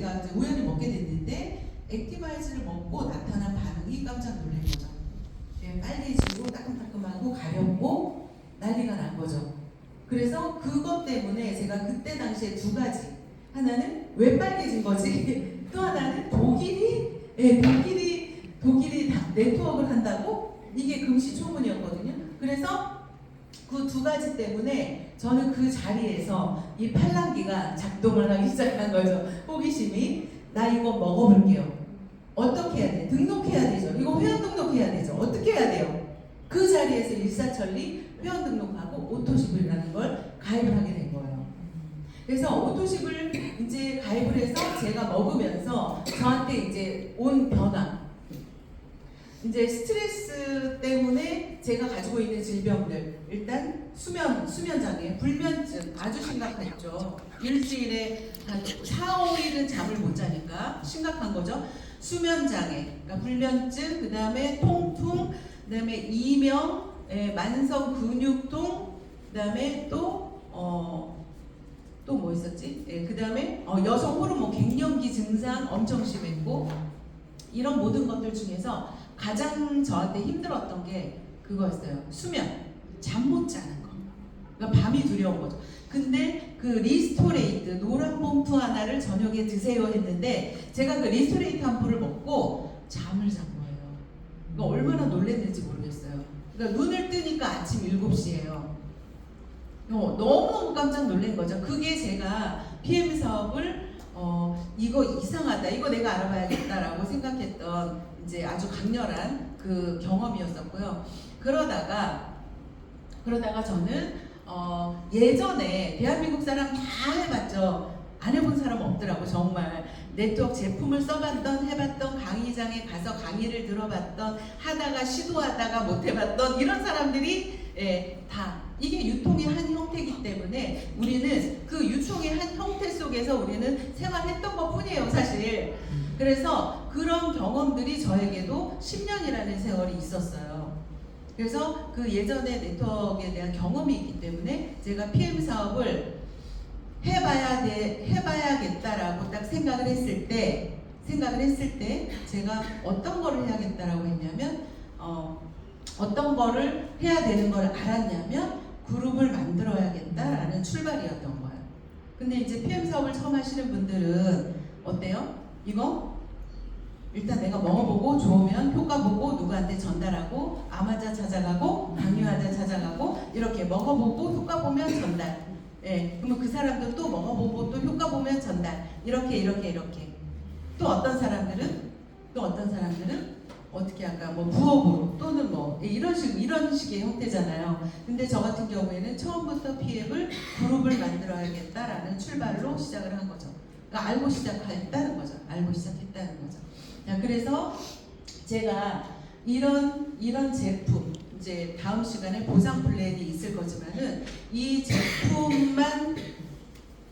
제가 이제 우연히 먹게 됐는데 액티바이즈를 먹고 나타난 반응이 깜짝 놀란 거죠. 빨개지고 따끔따끔하고 가렵고 난리가 난 거죠. 그래서 그것 때문에 제가 그때 당시에 두 가지, 하나는 왜 빨개진 거지? 또 하나는 독일이 네트워크를 한다고? 이게 금시초문이었거든요. 그래서 그 두 가지 때문에 저는 그 자리에서 이 팔랑귀가 작동을 하기 시작한 거죠. 호기심이. 나 이거 먹어볼게요. 어떻게 해야 돼? 등록해야 되죠. 이거 회원 등록해야 되죠. 어떻게 해야 돼요? 그 자리에서 일사천리 회원 등록하고 오토십이라는 걸 가입을 하게 된 거예요. 그래서 오토십을 이제 가입을 해서 제가 먹으면서 저한테 이제 온 변화, 이제 스트레스 때문에 제가 가지고 있는 질병들, 일단 수면장애, 불면증 아주 심각했죠. 일주일에 한 4, 5일은 잠을 못 자니까 심각한 거죠. 수면장애, 그러니까 불면증, 그 다음에 통풍, 그 다음에 이명, 만성 근육통, 그 다음에 또 뭐 있었지? 그 다음에 여성 호르몬 갱년기 증상 엄청 심했고, 이런 모든 것들 중에서 가장 저한테 힘들었던 게 그거였어요. 수면, 잠 못 자는 거. 그러니까 밤이 두려운 거죠. 근데 그 리스토레이트 노란 봉투 하나를 저녁에 드세요 했는데 제가 그 리스토레이트 한 포를 먹고 잠을 잔 거예요. 그러니까 얼마나 놀랐는지 모르겠어요. 그러니까 눈을 뜨니까 아침 7시예요. 너무너무 깜짝 놀란 거죠. 그게 제가 PM 사업을 이거 이상하다, 이거 내가 알아봐야겠다라고 생각했던 이제 아주 강렬한 그 경험이었었고요. 그러다가 저는 예전에 대한민국 사람 다 해봤죠. 안 해본 사람 없더라고. 정말 네트워크 제품을 써봤던, 해봤던, 강의장에 가서 강의를 들어봤던, 하다가 시도하다가 못 해봤던 이런 사람들이 다 이게 유통의 한 형태이기 때문에 우리는 그 유통의 한 형태 속에서 우리는 생활했던 것 뿐이에요, 사실. 그래서 그런 경험들이 저에게도 10년이라는 세월이 있었어요. 그래서 그 예전의 네트워크에 대한 경험이 있기 때문에 제가 PM 사업을 해봐야겠다라고 딱 생각을 했을 때 제가 어떤 거를 해야겠다라고 했냐면 어떤 거를 해야 되는 걸 알았냐면 그룹을 만들어야겠다라는 출발이었던 거예요. 근데 이제 PM 사업을 처음 하시는 분들은 어때요? 이거 일단 내가 먹어보고 좋으면 효과 보고 누구한테 전달하고 암환자 찾아가고 강요환자 찾아가고 이렇게 먹어보고 효과 보면 전달. 그러면 그 사람도 또 먹어보고 또 효과 보면 전달. 이렇게. 또 어떤 사람들은 어떻게 할까? 뭐 부업으로 또는 뭐 이런 식의 형태잖아요. 근데 저 같은 경우에는 처음부터 PM을 그룹을 만들어야겠다라는 출발로 시작을 한 거죠. 그러니까 알고 시작했다는 거죠. 자, 그래서 제가 이런 제품, 이제 다음 시간에 보상 플랜이 있을 거지만은 이 제품만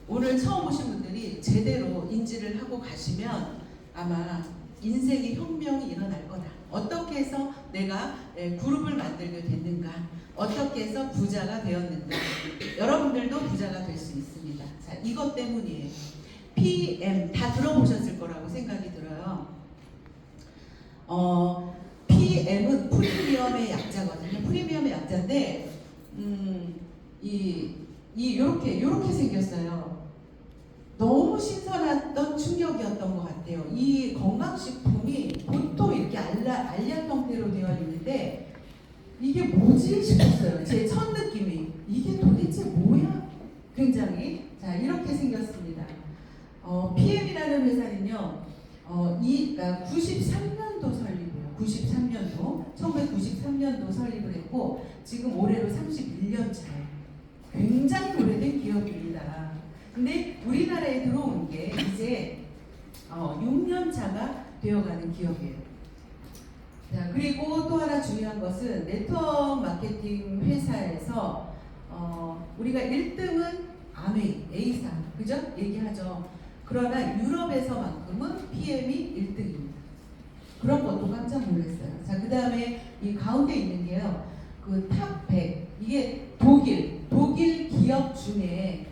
오늘 처음 오신 분들이 제대로 인지를 하고 가시면 아마 인생의 혁명이 일어날 거다. 어떻게 해서 내가 그룹을 만들게 됐는가? 어떻게 해서 부자가 되었는가? 여러분들도 부자가 될 수 있습니다. 자, 이것 때문이에요. PM 다 들어보셨을 거라고 생각이 들어요. PM은 프리미엄의 약자거든요. 프리미엄의 약자인데 요렇게 생겼어요. 너무 신선했던 충격이었던 것 같아요. 이 건강식품이 보통 이렇게 알약 형태로 되어 있는데 이게 뭐지 싶었어요. 제 첫 느낌이 이게 도대체 뭐야? 굉장히 자 이렇게 생겼습니다. PM이라는 회사는요, 93년도 설립이에요. 1993년도 설립을 했고 지금 올해로 31년 차예요. 굉장히 오래된 기업입니다. 근데 우리나라에 들어온 게 이제 6년 차가 되어가는 기업이에요. 자, 그리고 또 하나 중요한 것은 네트워크 마케팅 회사에서 우리가 1등은 아메이, A사, 그죠? 얘기하죠. 그러나 유럽에서만큼은 PM이 1등입니다. 그런 것도 깜짝 놀랐어요. 자, 그 다음에 이 가운데 있는 게요, 그 탑 100. 이게 독일 기업 중에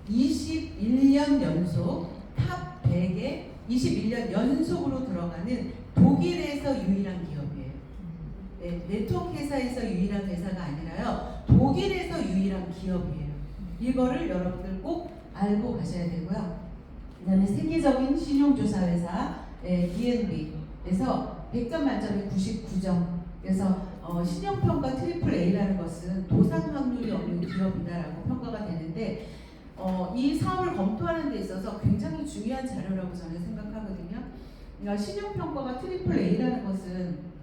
21년 연속 탑 100에 21년 연속으로 들어가는 독일에서 유일한 기업이에요. 네, 네트워크 회사에서 유일한 회사가 아니라요. 독일에서 유일한 기업이에요. 이거를 여러분들 꼭 알고 가셔야 되고요. 그 다음에 세계적인 신용조사 회사 DNB에서 100점 만점에 99점. 그래서 신용평가 트리플 A라는 것은 도산 확률이 없는 기업이다라고 평가가 되는데 이 사업을 검토하는 데 있어서 굉장히 중요한 자료라고 저는 생각하거든요. 그러니까 신용평가가 트리플 A라는 것은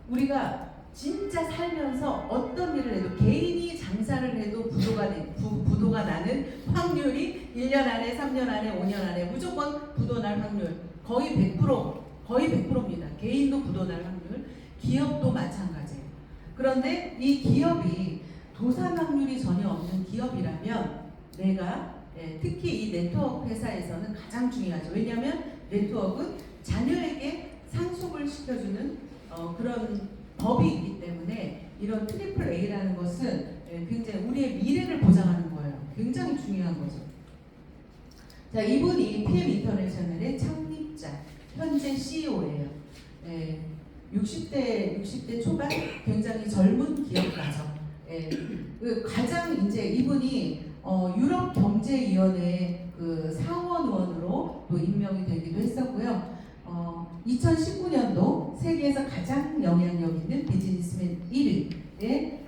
우리가 진짜 살면서 어떤 일을 해도 개인이 장사를 해도 부도가 나는 확률이 1년 안에, 3년 안에, 5년 안에 무조건 부도 날 확률 거의 100%입니다. 개인도 부도 날 확률, 기업도 마찬가지예요. 그런데 이 기업이 도산 확률이 전혀 없는 기업이라면 내가 특히 이 네트워크 회사에서는 가장 중요하죠. 왜냐하면 네트워크는 자녀에게 상속을 시켜주는 그런 법이 있기 때문에 이런 트리플 A라는 것은 굉장히 우리의 미래를 보장하는 거예요. 굉장히 중요한 거죠. 자, 이분이 PM 인터내셔널의 창립자, 현재 CEO예요. 60대 초반 굉장히 젊은 기업가죠. 가장 이제 이분이 유럽 경제위원회 그 상원의원으로 또 임명이 되기도 했었고요. 2019년도 세계에서 가장 영향력 있는 비즈니스맨 1위에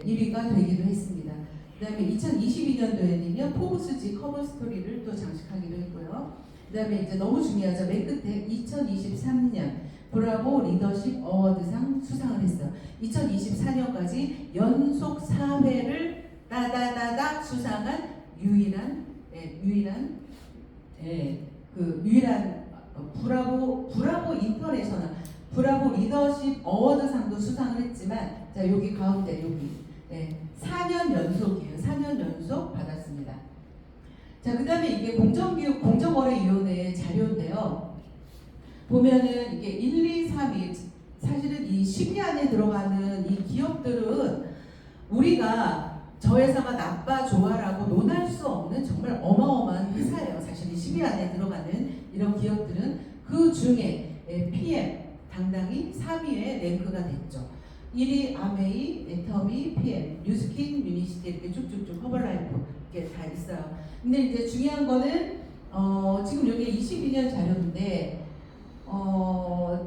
1위가 되기도 했습니다. 그 다음에 2022년도에는요 포브스지 커버 스토리를 또 장식하기도 했고요. 그 다음에 이제 너무 중요하죠. 맨 끝에 2023년 브라보 리더십 어워드상 수상을 했어요. 2024년까지 연속 4회를 따다다닥 수상한 유일한 브라보 인터내셔널 브라보 리더십 어워드상도 수상을 했지만 자 여기 가운데 여기 4년 연속이에요. 4년 연속 받았습니다. 자 그다음에 이게 공정거래위원회 자료인데요. 보면은 이게 1, 2, 3위 사실은 이 10위 안에 들어가는 이 기업들은 우리가 저 회사가 나빠 좋아라고 논할 수 없는 정말 어마어마한 회사예요. 사실 이 10위 안에 들어가는 이런 기업들은 그 중에 PM 당당히 3위에 랭크가 됐죠. 1위 아메이, 애터미, PM, 뉴스킨, 유니시티 이렇게 쭉쭉쭉 허벌라이프 이렇게 다 있어요. 근데 이제 중요한 거는 지금 여기 22년 자료인데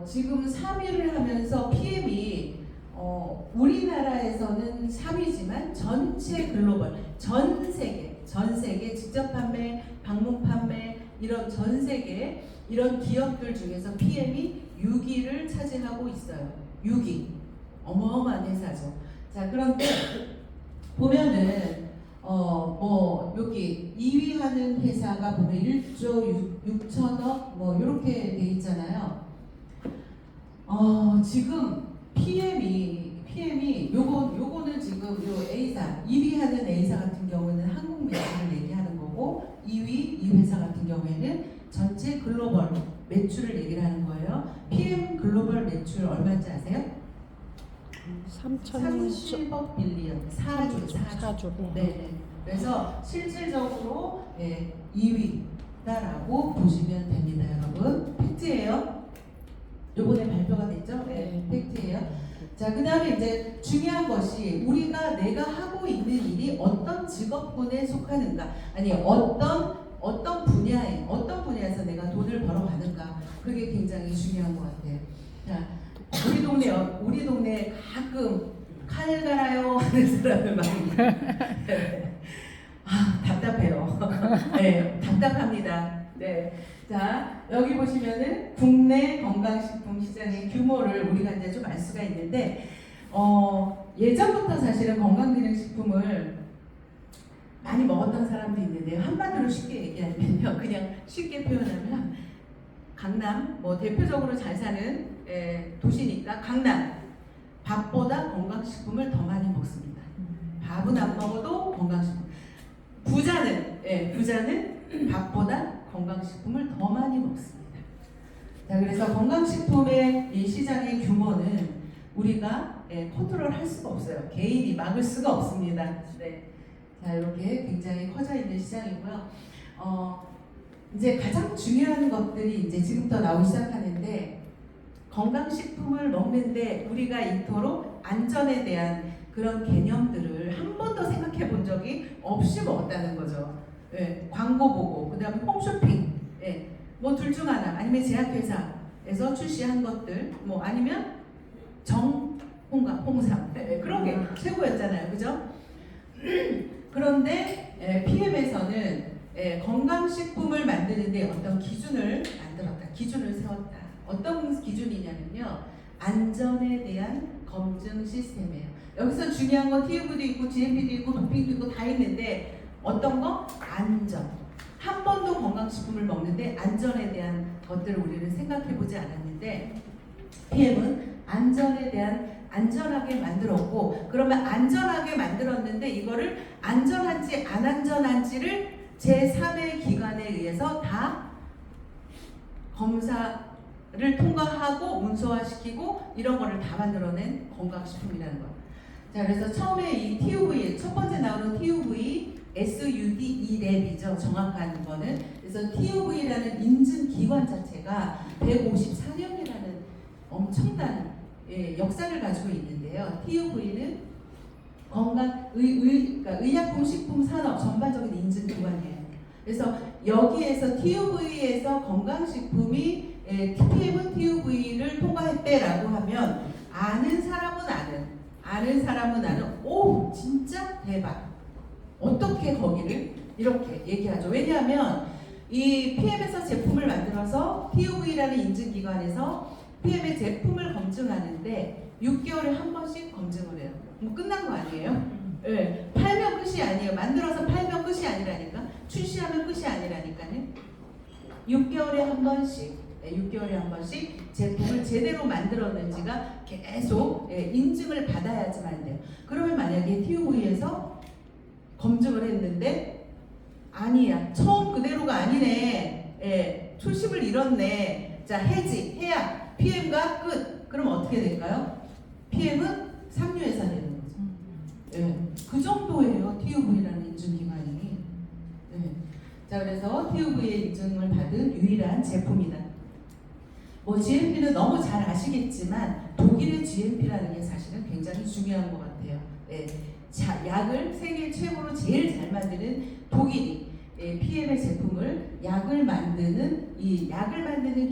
지금 3위를 하면서 PM이 우리나라에서는 3위지만 전체 글로벌 전 세계 직접 판매, 방문 판매 이런 전 세계 이런 기업들 중에서 PM이 6위를 차지하고 있어요. 6위. 어마어마한 회사죠. 자, 그런데 보면은 여기 2위 하는 회사가 보면 1조 6천억 뭐 이렇게 돼 있잖아요. 지금 PM이 요거는 지금 요 A사 1위 하는 A사 같은 경우는 한국 매출을 얘기하는 거고 2위 이 회사 같은 경우에는 전체 글로벌 매출을 얘기를 하는 거예요. PM 글로벌 매출 얼마인지 아세요? 30억 빌리언 4조. 네. 그래서 실질적으로 2위다라고 보시면 됩니다, 여러분. 팩트예요. 요번에 발표가 됐죠? 네, 팩트예요. 자, 그 다음에 이제 중요한 것이 내가 하고 있는 일이 어떤 직업군에 속하는가, 아니 어떤 분야에서 내가 돈을 벌어가는가, 그게 굉장히 중요한 것 같아요. 자, 우리 동네 가끔 칼 갈아요 하는 사람을 많이 답답해요. 네, 답답합니다. 네. 자, 여기 보시면은 국내 건강식품 시장의 규모를 우리가 이제 좀 알 수가 있는데, 예전부터 사실은 건강기능식품을 많이 먹었던 사람도 있는데요. 한마디로 쉽게 얘기하면요. 그냥 쉽게 표현하면, 강남, 대표적으로 잘 사는 도시니까 강남, 밥보다 건강식품을 더 많이 먹습니다. 밥은 안 먹어도 건강식품. 부자는 밥보다 건강식품을 더 많이 먹습니다. 자, 그래서 건강식품의 이 시장의 규모는 우리가 컨트롤할 수가 없어요. 개인이 막을 수가 없습니다. 네. 자, 이렇게 굉장히 커져 있는 시장이고요. 이제 가장 중요한 것들이 이제 지금부터 나오기 시작하는데, 건강식품을 먹는데 우리가 이토록 안전에 대한 그런 개념들을 한 번도 생각해 본 적이 없이 먹었다는 거죠. 예, 광고 보고, 그 다음에 홈쇼핑, 예, 뭐 둘 중 하나, 아니면 제약회사에서 출시한 것들, 뭐 아니면 홍삼, 예, 그런 게 최고였잖아요. 그죠? 그런데 PM에서는 건강식품을 만드는데 어떤 기준을 만들었다, 기준을 세웠다. 어떤 기준이냐면요, 안전에 대한 검증 시스템이에요. 여기서 중요한 건 TUV도 있고 GMP도 있고 도핑도 있고 다 있는데, 어떤 거? 안전. 한 번도 건강식품을 먹는데 안전에 대한 것들을 우리는 생각해보지 않았는데, PM은 안전에 대한 안전하게 만들었고, 그러면 안전하게 만들었는데 이거를 안전한지 안 안전한지를 제3의 기관에 의해서 다 검사를 통과하고 문서화시키고 이런 거를 다 만들어낸 건강식품이라는 거예요. 자, 그래서 처음에 이 TUV, 첫 번째 나오는 TUV SUDE 랩이죠. 정확한 거는. 그래서 TUV라는 인증 기관 자체가 154년이라는 엄청난 역사를 가지고 있는데요. TUV는 그러니까 의약품 식품 산업 전반적인 인증 기관이에요. 그래서 여기에서 TUV에서 건강식품이 PM은 TUV를 통과했대라고 하면 아는 사람은 아는, 오 진짜 대박. 어떻게 거기를 이렇게 얘기하죠. 왜냐하면 이 PM에서 제품을 만들어서 TUV라는 인증기관에서 PM의 제품을 검증하는데 6개월에 한 번씩 검증을 해요. 뭐 끝난 거 아니에요? 네. 팔면 끝이 아니에요. 만들어서 팔면 끝이 아니라니까. 출시하면 끝이 아니라니까요. 6개월에 한 번씩 6개월에 한 번씩 제품을 제대로 만들었는지가 계속 인증을 받아야지만 돼요. 그러면 만약에 TUV에서 검증을 했는데 아니야, 처음 그대로가 아니네, 초심을 잃었네, 자 해야 PM과 끝. 그럼 어떻게 될까요? PM은 삼류회사 되는 거죠. 그 정도예요, TUV라는 인증기관이. 자, 그래서 TUV의 인증을 받은 유일한 제품이다. 뭐 GMP는 너무 잘 아시겠지만 독일의 GMP라는 게 사실은 굉장히 중요한 것 같아요. 자, 약을 세계 최고로 제일 잘 만드는 독일이 PM의 제품을 약을 만드는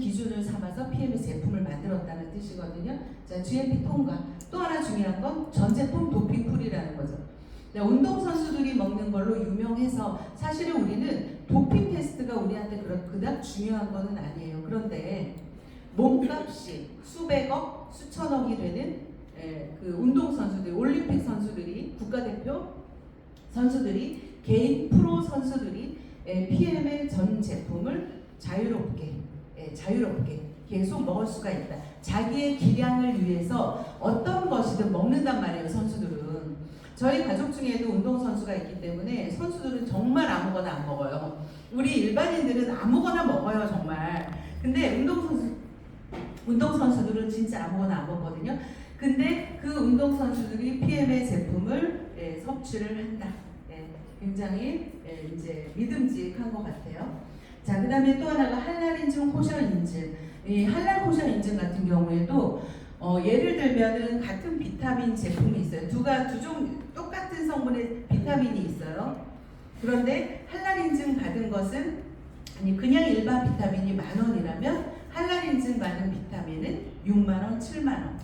기준을 삼아서 PM의 제품을 만들었다는 뜻이거든요. 자, GMP 통과. 또 하나 중요한 건 전제품 도핑 풀이라는 거죠. 운동선수들이 먹는 걸로 유명해서 사실은 우리는 도핑 테스트가 우리한테 그닥 중요한 거는 아니에요. 그런데 몸값이 수백억, 수천억이 되는 그 운동선수들, 올림픽 선수들이, 국가대표 선수들이, 개인 프로 선수들이 PM의 전 제품을 자유롭게 계속 먹을 수가 있다. 자기의 기량을 위해서 어떤 것이든 먹는단 말이에요, 선수들은. 저희 가족 중에도 운동선수가 있기 때문에 선수들은 정말 아무거나 안 먹어요. 우리 일반인들은 아무거나 먹어요, 정말. 근데 운동선수들은 진짜 아무거나 안 먹거든요. 근데 그 운동선수들이 PM의 제품을 섭취를 한다. 굉장히 이제 믿음직한 것 같아요. 자, 그 다음에 또 하나가 할랄인증, 코셔인증. 이 할랄 코셔인증 같은 경우에도 예를 들면은 같은 비타민 제품이 있어요. 두 종 똑같은 성분의 비타민이 있어요. 그런데 할랄 인증 받은 것은, 아니 그냥 일반 비타민이 10,000원이라면 할랄 인증 받은 비타민은 60,000원, 70,000원.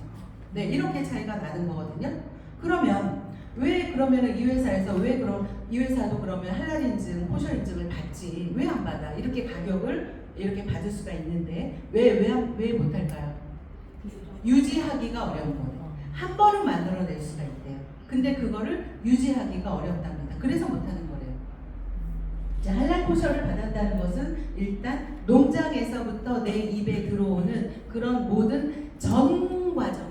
네, 이렇게 차이가 나는 거거든요. 그러면 이 회사에서 이 회사도 그러면 할랄 인증, 코셔 인증을 받지 왜 안 받아? 이렇게 가격을 이렇게 받을 수가 있는데 왜 못할까요? 유지하기가 어려운 거예요. 한 번은 만들어낼 수가 있대요. 근데 그거를 유지하기가 어렵답니다. 그래서 못하는 거래요. 자, 할랄 코셔를 받았다는 것은 일단 농장에서부터 내 입에 들어오는 그런 모든 전 과정,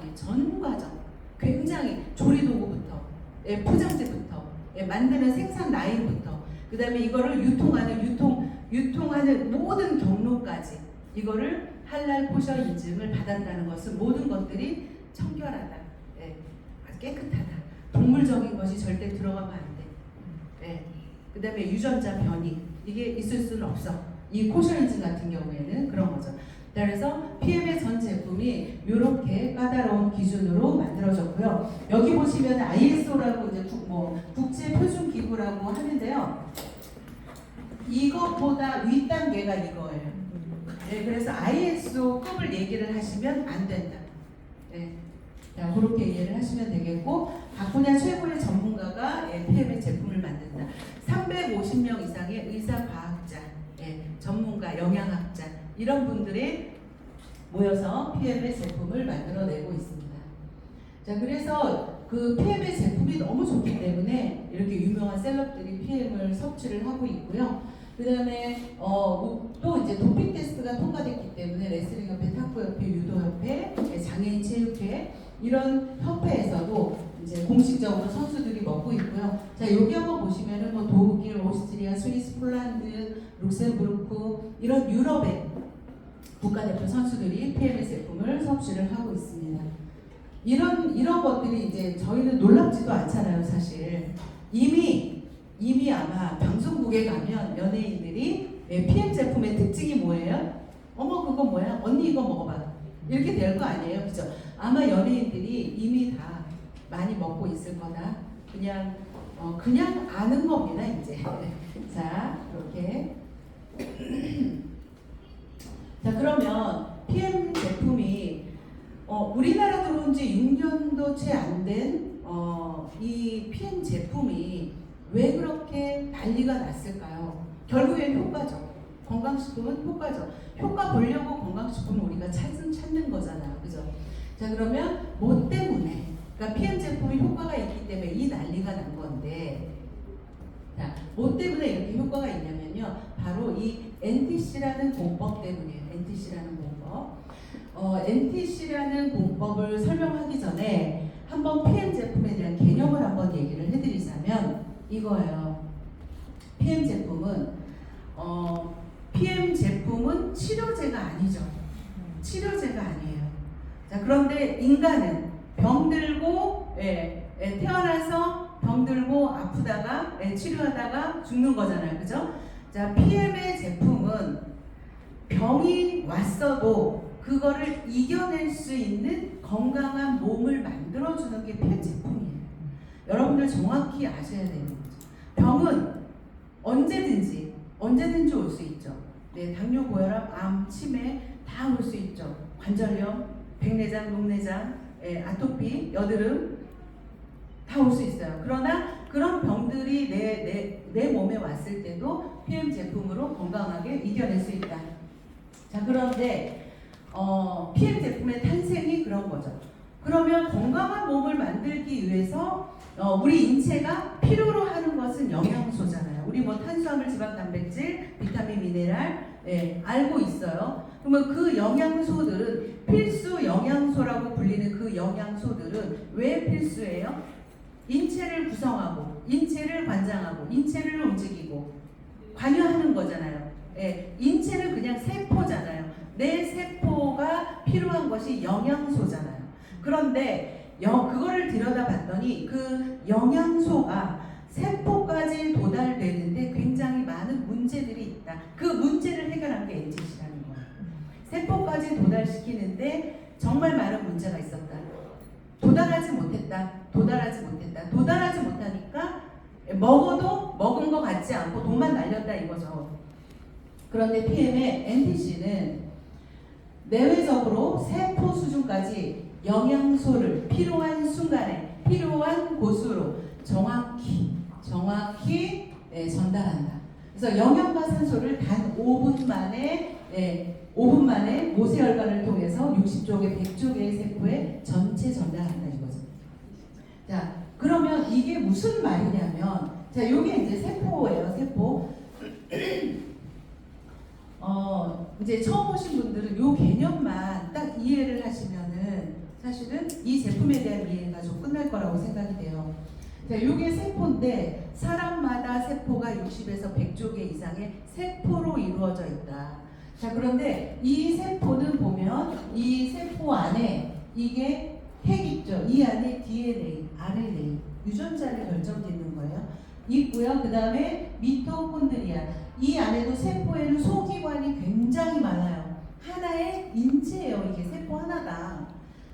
굉장히 조리도구부터, 포장재부터, 만드는 생산 라인부터, 그 다음에 이거를 유통하는 모든 경로까지 이거를 할랄 코셔 인증을 받았다는 것은 모든 것들이 청결하다, 깨끗하다, 동물적인 것이 절대 들어가면 안 돼. 그 다음에 유전자 변이, 이게 있을 수는 없어. 이 코셔인진 같은 경우에는 그런 거죠. 그래서 PM의 전 제품이 이렇게 까다로운 기준으로 만들어졌고요. 여기 보시면 ISO라고 이제 국제 표준 기구라고 하는데요. 이것보다 윗단계가 이거예요. 네, 그래서 ISO급을 얘기를 하시면 안 된다. 네. 자, 그렇게 이해를 하시면 되겠고, 각 분야 최고의 전문가가 PM의 제품을 만든다. 350명 이상의 의사, 과학자, 전문가, 영양학자 이런 분들이 모여서 PM의 제품을 만들어내고 있습니다. 자, 그래서 그 PM의 제품이 너무 좋기 때문에 이렇게 유명한 셀럽들이 PM을 섭취를 하고 있고요. 그 다음에 또 이제 도핑 테스트가 통과됐기 때문에 레슬링 협회, 탁구 협회, 유도 협회, 장애인 체육회 이런 협회에서도 이제 공식적으로 선수들이 먹고 있고요. 자, 여기 한번 보시면은 뭐 독일, 오스트리아, 스위스, 폴란드, 룩셈부르크 이런 유럽의 국가대표 선수들이 PM의 제품을 섭취를 하고 있습니다. 이런 것들이 이제 저희는 놀랍지도 않잖아요, 사실. 이미 아마 방송국에 가면 연예인들이 PM 제품의 특징이 뭐예요? 어머 그거 뭐야? 언니 이거 먹어봐. 이렇게 될 거 아니에요, 그죠? 아마 연예인들이 이미 다 많이 먹고 있을 거다. 그냥 아는 겁니다, 이제. 자, 이렇게. 자, 그러면 PM 제품이 우리나라 들어온 지 6년도 채 안 된 이 PM 제품이 왜 그렇게 난리가 났을까요? 결국엔 효과죠. 건강식품은 효과죠. 효과 보려고 건강식품을 우리가 찾는 거잖아요, 그죠? 자, 그러면 뭐 때문에? 그러니까 PM 제품이 효과가 있기 때문에 이 난리가 난 건데, 자, 뭐 때문에 이렇게 효과가 있냐면요, 바로 이 NTC라는 공법 때문이에요. NTC라는 공법. NTC라는 공법을 설명하기 전에 한번 PM 제품에 대한 개념을 한번 얘기를 해드리자면 이거예요. PM 제품은 치료제가 아니죠. 치료제가 아니에요. 자, 그런데 인간은 병들고 태어나서 병들고 아프다가 치료하다가 죽는 거잖아요, 그죠? 자, PM의 제품은 병이 왔어도 그거를 이겨낼 수 있는 건강한 몸을 만들어주는 게 PM 제품이에요. 여러분들 정확히 아셔야 되는 거죠. 병은 언제든지 올 수 있죠. 네, 당뇨, 고혈압, 암, 치매 다 올 수 있죠. 관절염, 백내장, 녹내장, 아토피, 여드름 다 올 수 있어요. 그러나 그런 병들이 내 몸에 왔을 때도 PM 제품으로 건강하게 이겨낼 수 있다. 자, 그런데 PM 제품의 탄생이 그런 거죠. 그러면 건강한 몸을 만들기 위해서 우리 인체가 필요로 하는 것은 영양소잖아요. 우리 뭐 탄수화물, 지방, 단백질, 비타민, 미네랄 알고 있어요. 그러면 그 영양소들은 필수 영양소라고 불리는 그 영양소들은 왜 필수예요? 인체를 구성하고, 인체를 관장하고, 인체를 움직이고 관여하는 거잖아요. 인체는 그냥 세포잖아요. 내 세포가 필요한 것이 영양소잖아요. 그런데 그거를 들여다봤더니 그 영양소가 세포까지 도달되는데 굉장히 많은 문제들이 있다. 그 문제를 해결한 게 NTC라는 거예요. 세포까지 도달시키는데 정말 많은 문제가 있었다. 도달하지 못했다. 도달하지 못하니까 먹어도 먹은 것 같지 않고 돈만 날렸다 이거죠. 그런데 PM의 NTC는 내외적으로 세포 수준까지 영양소를 필요한 순간에 필요한 곳으로 정확히 전달한다. 그래서 영양과 산소를 단 5분 만에 모세혈관을 통해서 60조 개, 100조 개의 세포에 전체 전달한다 이거죠. 자, 그러면 이게 무슨 말이냐면, 자, 요게 이제 세포예요, 세포. 이제 처음 오신 분들은 요 개념만 딱 이해를 하시면은 사실은 이 제품에 대한 이해가 좀 끝날 거라고 생각이 돼요. 자, 요게 세포인데 사람마다 세포가 60에서 100조 개 이상의 세포로 이루어져 있다. 자, 그런데 이 세포는 보면 이 세포 안에 이게 핵 있죠. 이 안에 DNA, RNA, 유전자를 결정짓는 거예요. 있고요. 그 다음에 미토콘드리아, 이 안에도 세포에는 소기관이 굉장히 많아요. 하나의 인체예요. 이게 세포 하나다.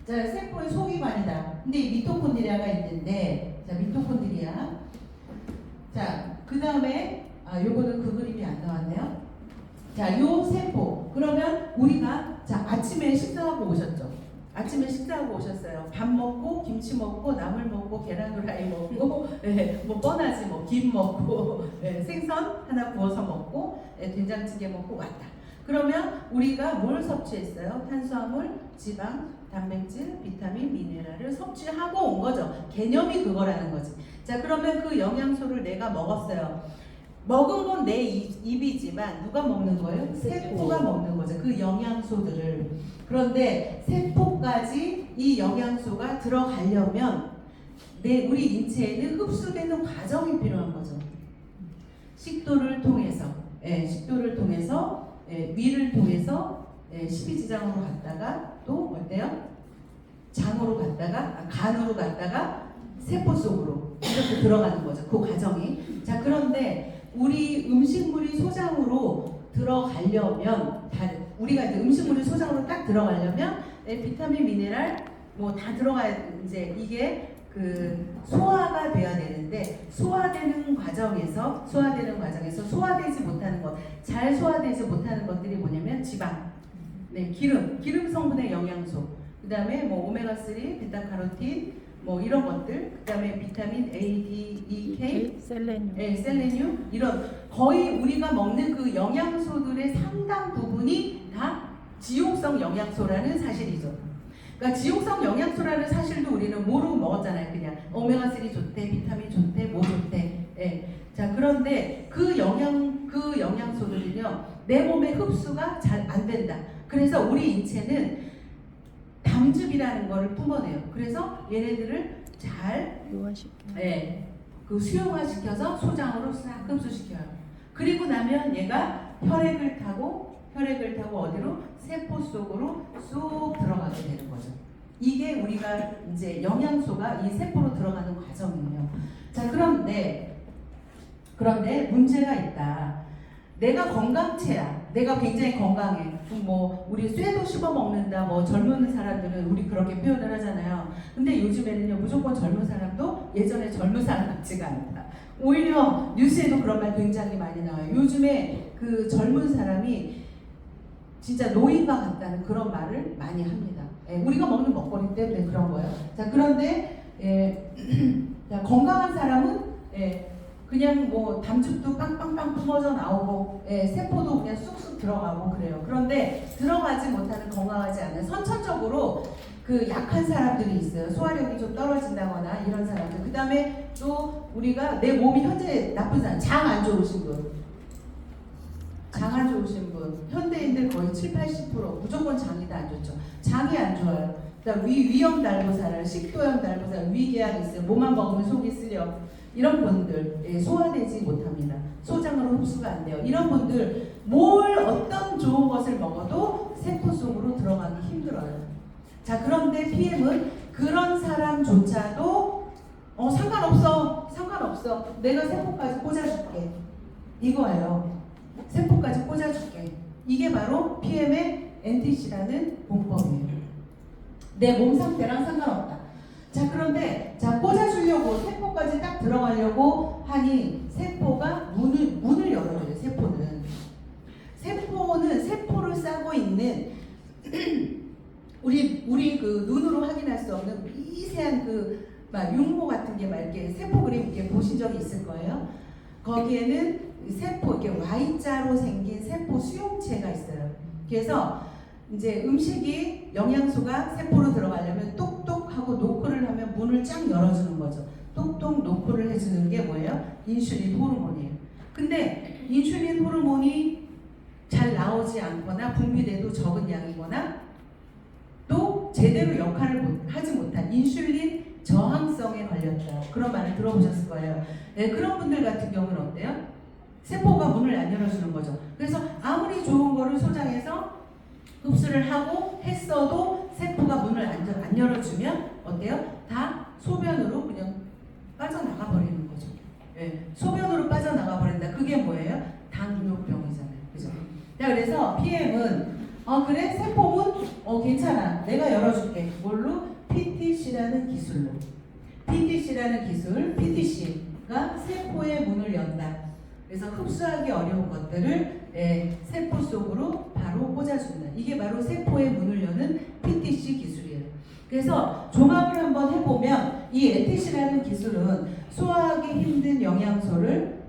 자, 세포의 소기관이다. 근데 이 미토콘드리아가 있는데, 자, 미토콘드리아. 자, 그 다음에, 요거는 그 그림이 안 나왔네요. 자, 요 세포. 그러면 우리가, 자, 아침에 식사하고 오셨죠? 아침에 식사하고 오셨어요. 밥 먹고, 김치 먹고, 나물 먹고, 계란 후라이 먹고, 네, 뭐 뻔하지, 뭐 김 먹고, 네, 생선 하나 구워서 먹고, 네, 된장찌개 먹고 왔다. 그러면 우리가 뭘 섭취했어요? 탄수화물, 지방, 단백질, 비타민, 미네랄을 섭취하고 온 거죠. 개념이 그거라는 거지. 자, 그러면 그 영양소를 내가 먹었어요. 먹은 건 내 입이지만 누가 먹는 거예요? 세포가 먹는 거죠. 그 영양소들을. 그런데 세포까지 이 영양소가 들어가려면 우리 인체에는 흡수되는 과정이 필요한 거죠. 식도를 통해서, 식도를 통해서, 위를 통해서 십이지장으로 갔다가 또 어때요? 장으로 갔다가 간으로 갔다가 세포 속으로 이렇게 들어가는 거죠. 그 과정이. 자, 그런데 우리 음식물이 소장으로 들어가려면 우리가 이제 음식물이 소장으로 딱 들어가려면 비타민, 미네랄 뭐 다 들어가야 이제 이게 그 소화가 돼야 되는데 소화되는 과정에서 소화되지 못하는 것, 잘 소화되지 못하는 것들이 뭐냐면 지방, 기름 성분의 영양소, 그 다음에 뭐 오메가3, 베타카로틴, 뭐 이런 것들, 그 다음에 비타민 A, D, E, K, 셀레늄, 이런 거의 우리가 먹는 그 영양소들의 상당 부분이 다 지용성 영양소라는 사실이죠. 그러니까 지용성 영양소라는 사실도 우리는 모르고 먹었잖아요. 그냥 오메가3 좋대, 비타민 좋대, 뭐 좋대. 자, 그런데 그 영양소들은요, 내 몸에 흡수가 잘 안 된다. 그래서 우리 인체는 담즙이라는 거를 뿜어내요. 그래서 얘네들을 잘 그 수용화시켜서 소장으로 싹 흡수시켜요. 그리고 나면 얘가 혈액을 타고 어디로? 세포 속으로 쏙 들어가게 되는 거죠. 이게 우리가 이제 영양소가 이 세포로 들어가는 과정이에요. 자, 그런데 문제가 있다. 내가 건강체야. 내가 굉장히 건강해. 뭐 우리 쇠도 씹어 먹는다. 뭐 젊은 사람들은 우리 그렇게 표현을 하잖아요. 근데 요즘에는요, 무조건 젊은 사람도 예전에 젊은 사람 같지가 않다. 오히려 뉴스에도 그런 말 굉장히 많이 나와요. 요즘에 그 젊은 사람이 진짜 노인과 같다는 그런 말을 많이 합니다. 우리가 먹는 먹거리 때문에 그런 거예요. 자, 그런데 자, 건강한 사람은 그냥 뭐 담즙도 빵빵빵 뿜어져 나오고 세포도 그냥 쑥쑥 들어가고 그래요. 그런데 들어가지 못하는 건강하지 않은 선천적으로 그 약한 사람들이 있어요. 소화력이 좀 떨어진다거나 이런 사람들. 그 다음에 또 우리가 내 몸이 현재 나쁜 사람, 장 안 좋으신 분, 장 안 좋으신 분, 현대인들 거의 7, 80% 무조건 장이 다 안 좋죠. 장이 안 좋아요. 그다음 위염 달고 살아요. 식도염 달고 살아요. 위궤양 있어요. 뭐만 먹으면 속이 쓰려. 이런 분들 소화되지 못합니다. 소장으로 흡수가 안 돼요. 이런 분들 어떤 좋은 것을 먹어도 세포 속으로 들어가기 힘들어요. 자, 그런데 PM은 그런 사람조차도 상관없어. 내가 세포까지 꽂아줄게. 이거예요. 세포까지 꽂아줄게. 이게 바로 PM의 NTC라는 공법이에요. 내 몸 상태랑 상관없다. 자, 그런데 꽂아주려고 세포까지 딱 들어가려고 하니 세포가 문을 열어줘요. 세포는 세포를 싸고 있는 우리 그 눈으로 확인할 수 없는 미세한 막 융모 같은 게 막 이렇게 세포 그림 이렇게 보신 적이 있을 거예요. 거기에는 세포 이렇게 Y자로 생긴 세포 수용체가 있어요. 그래서 이제 음식이 영양소가 세포로 들어가려면 똑똑 하고 노크를 하면 문을 쫙 열어주는 거죠. 똑똑 노크를 해주는 게 뭐예요? 인슐린 호르몬이에요. 근데 인슐린 호르몬이 잘 나오지 않거나 분비돼도 적은 양이거나 또 제대로 역할을 하지 못한 인슐린 저항성에 걸렸다. 그런 말을 들어보셨을 거예요. 그런 분들 같은 경우는 어때요? 세포가 문을 안 열어주는 거죠. 그래서 아무리 좋은 거를 소장해서 흡수를 하고 했어도 세포가 문을 안 열어주면 어때요? 다 소변으로 그냥 빠져나가 버리는 거죠. 소변으로 빠져나가 버린다. 그게 뭐예요? 당뇨병이잖아요. 그죠? 자, 그래서 PM은 그래? 세포문? 괜찮아. 내가 열어줄게. 뭘로? PTC라는 기술로. PTC라는 기술, PTC가 세포의 문을 연다. 그래서 흡수하기 어려운 것들을 세포 속으로 바로 꽂아준다. 이게 바로 세포의 문을 여는 PTC 기술이에요. 그래서 종합을 한번 해보면 이 ETC라는 기술은 소화하기 힘든 영양소를